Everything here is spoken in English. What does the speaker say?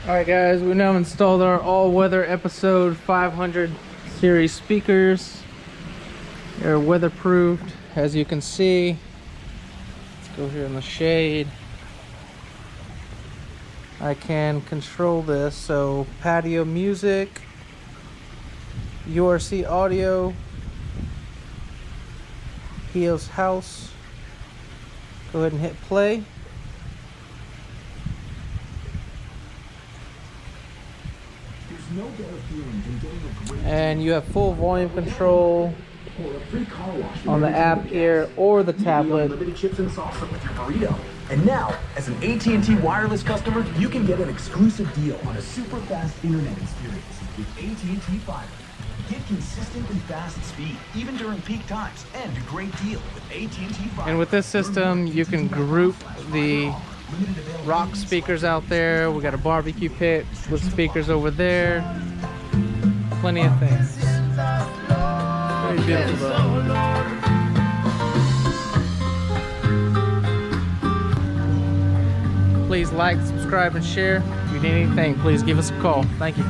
Alright guys, we now installed our all-weather episode 500 series speakers. They're weatherproofed, as you can see. Let's go here in the shade. I can control this, so patio music, URC audio, Hio's house. Go ahead and hit play. And you have full volume control on the app here or the tablet. And now, as an AT&T wireless customer, you can get an exclusive deal on a super fast internet experience with AT&T Fiber. Get consistent and fast speed, even during peak times, and a great deal with AT&T Fiber. And with this system, you can group the rock speakers out there. We got a barbecue pit with speakers over there. Plenty of things. Very beautiful though. Please like, subscribe, and share. If you need anything, please give us a call. Thank you.